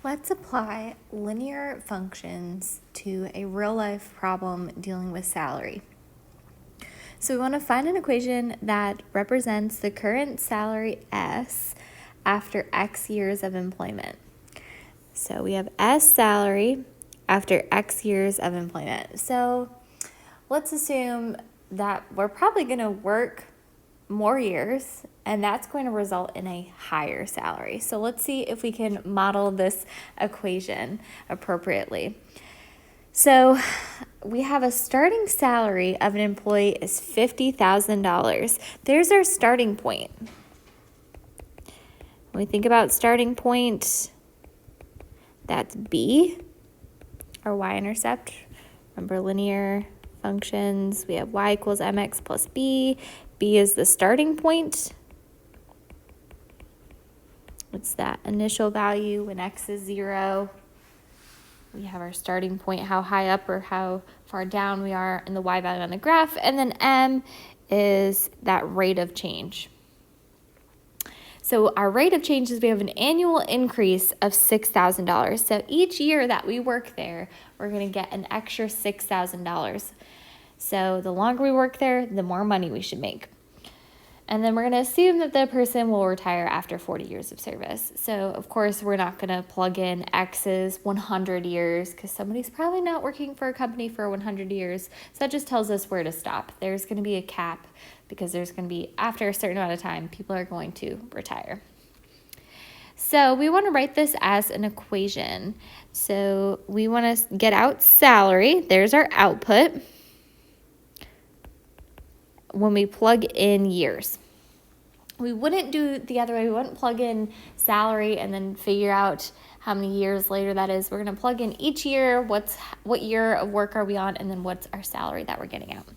Let's apply linear functions to a real-life problem dealing with salary. So we want to find an equation that represents the current salary S after X years of employment. So we have S salary after X years of employment. So let's assume that we're probably going to work more years, and that's going to result in a higher salary. So let's see if we can model this equation appropriately. So we have a starting salary of an employee is $50,000. There's our starting point. When we think about starting point, that's B, our y-intercept. Remember linear functions, we have y equals mx plus b. B is the starting point. It's that initial value when x is 0. We have our starting point, how high up or how far down we are in the y value on the graph. And then m is that rate of change. So our rate of change is we have an annual increase of $6,000. So each year that we work there, we're going to get an extra $6,000. So the longer we work there, the more money we should make. And then we're going to assume that the person will retire after 40 years of service. So, of course, we're not going to plug in X's 100 years because somebody's probably not working for a company for 100 years. So that just tells us where to stop. There's going to be a cap because there's going to be, after a certain amount of time, people are going to retire. So we want to write this as an equation. So we want to get out salary. There's our output. When we plug in years, we wouldn't do the other way. We wouldn't plug in salary and then figure out how many years later that is. We're going to plug in each year, what year of work are we on, and then what's our salary that we're getting out.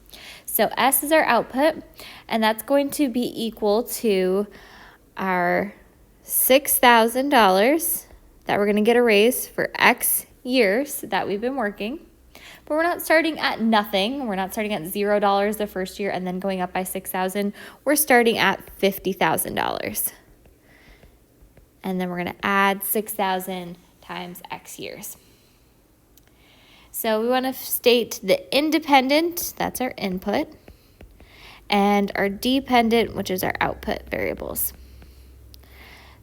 So S is our output, and that's going to be equal to our $6,000 that we're going to get a raise for X years that we've been working. But we're not starting at nothing. We're not starting at $0 the first year and then going up by $6,000. We're starting at $50,000. And then we're going to add 6,000 times X years. So we want to state the independent, that's our input, and our dependent, which is our output variables.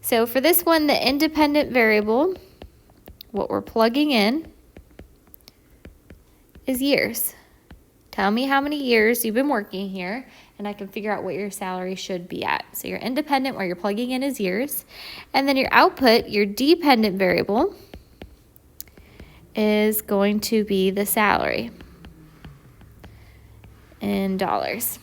So for this one, the independent variable, what we're plugging in is years. Tell me how many years you've been working here, and I can figure out what your salary should be at. So your independent, where you're plugging in, is years. And then your output, your dependent variable, is going to be the salary in dollars.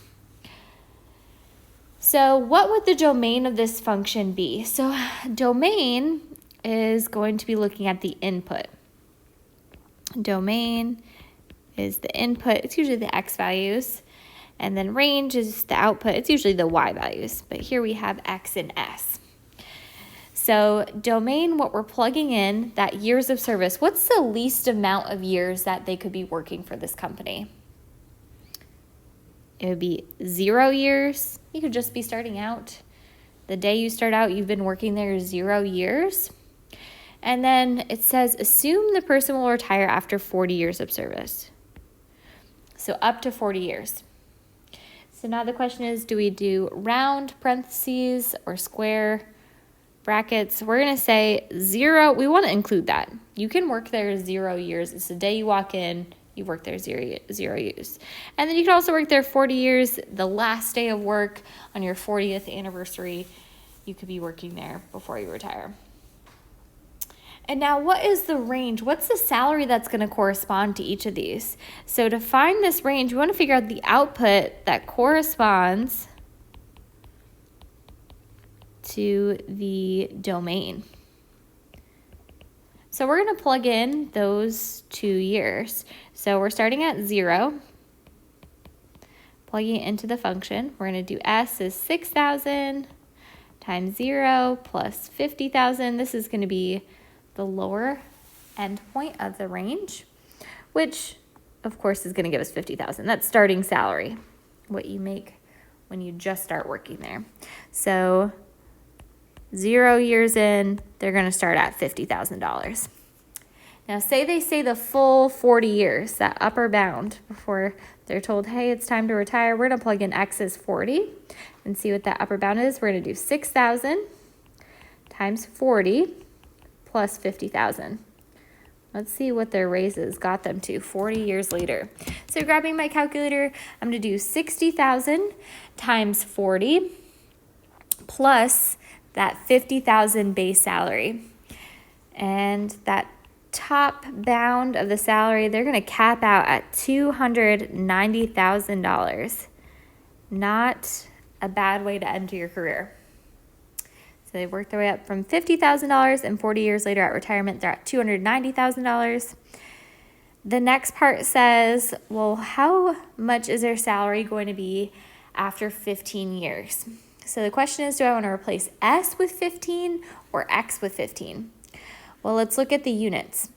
So what would the domain of this function be? So domain is going to be looking at the input. Domain is the input. It's usually the X values. And then range is the output. It's usually the Y values. But here we have X and S. So domain, what we're plugging in, that years of service. What's the least amount of years that they could be working for this company? It would be 0 years. You could just be starting out. The day you start out, you've been working there 0 years. And then it says, assume the person will retire after 40 years of service. So up to 40 years. So now the question is, do we do round parentheses or square brackets? We're going to say 0. We want to include that. You can work there 0 years. It's the day you walk in, you work there 0 years. And then you can also work there 40 years. The last day of work on your 40th anniversary, you could be working there before you retire. And now what is the range? What's the salary that's going to correspond to each of these? So to find this range, we want to figure out the output that corresponds to the domain. So we're going to plug in those 2 years. So we're starting at 0, plugging it into the function. We're going to do S is 6,000 times 0 plus 50,000. This is going to be the lower end point of the range, which of course is going to give us 50,000. That's starting salary, what you make when you just start working there. So 0 years in, they're going to start at $50,000. Now, say they say the full 40 years, that upper bound, before they're told, hey, it's time to retire. We're going to plug in X as 40 and see what that upper bound is. We're going to do 6,000 times 40 plus 50,000. Let's see what their raises got them to 40 years later. So grabbing my calculator, I'm going to do 60,000 times 40 plus that 50,000 base salary. And that top bound of the salary, they're going to cap out at $290,000. Not a bad way to end your career. So they worked their way up from $50,000, and 40 years later at retirement, they're at $290,000. The next part says, well, how much is their salary going to be after 15 years? So the question is, do I want to replace S with 15 or X with 15? Well, let's look at the units.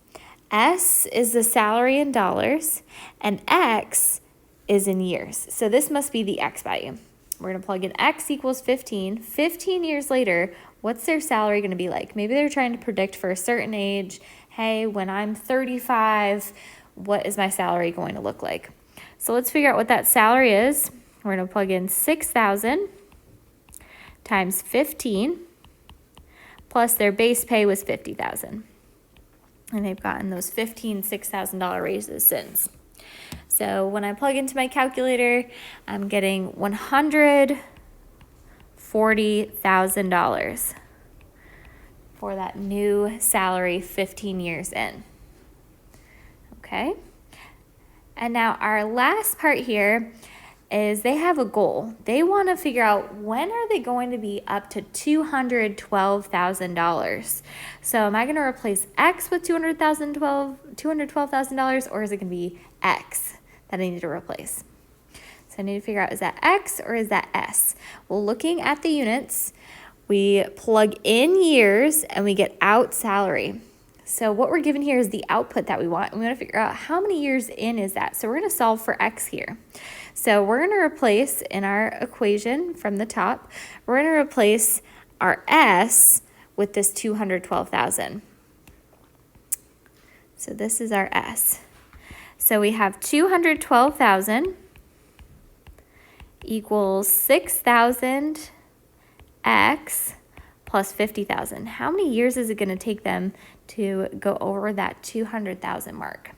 S is the salary in dollars, and X is in years. So this must be the X value. We're going to plug in X equals 15. 15 years later, what's their salary going to be like? Maybe they're trying to predict for a certain age, hey, when I'm 35, what is my salary going to look like? So let's figure out what that salary is. We're going to plug in 6,000 times 15 plus their base pay was 50,000. And they've gotten those $6,000 raises since. So when I plug into my calculator, I'm getting $140,000 for that new salary 15 years in. Okay? And now our last part here is they have a goal. They want to figure out, when are they going to be up to $212,000? So am I going to replace X with $212,000, or is it going to be X that I need to replace? So I need to figure out, is that X or is that S? Well, looking at the units, we plug in years and we get out salary. So what we're given here is the output that we want. And we want to figure out how many years in is that. So we're going to solve for X here. So we're going to replace in our equation from the top, we're going to replace our S with this 212,000. So this is our S. So we have 212,000 equals 6,000 X plus 50,000. How many years is it going to take them to go over that 200,000 mark?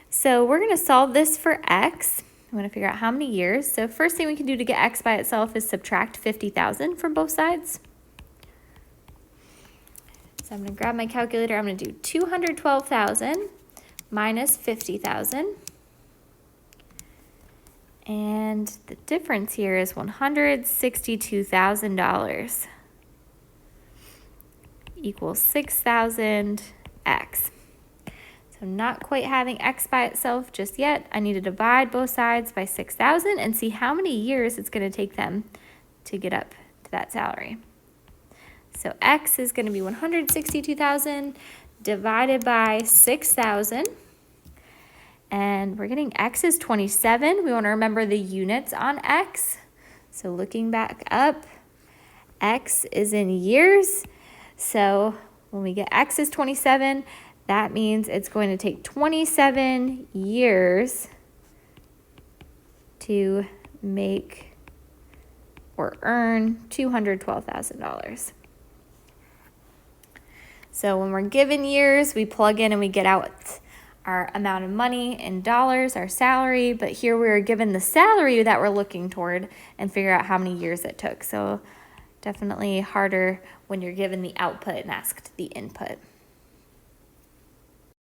So we're going to solve this for X. I'm going to figure out how many years. So first thing we can do to get X by itself is subtract 50,000 from both sides. So I'm going to grab my calculator. I'm going to do 212,000 minus 50,000. And the difference here is $162,000 equals 6,000 X. So not quite having X by itself just yet. I need to divide both sides by 6,000 and see how many years it's going to take them to get up to that salary. So X is going to be 162,000 divided by 6,000. And we're getting X is 27. We want to remember the units on X. So looking back up, X is in years. So when we get X is 27, that means it's going to take 27 years to make or earn $212,000. So when we're given years, we plug in and we get out our amount of money in dollars, our salary, but here we're given the salary that we're looking toward and figure out how many years it took. So definitely harder when you're given the output and asked the input.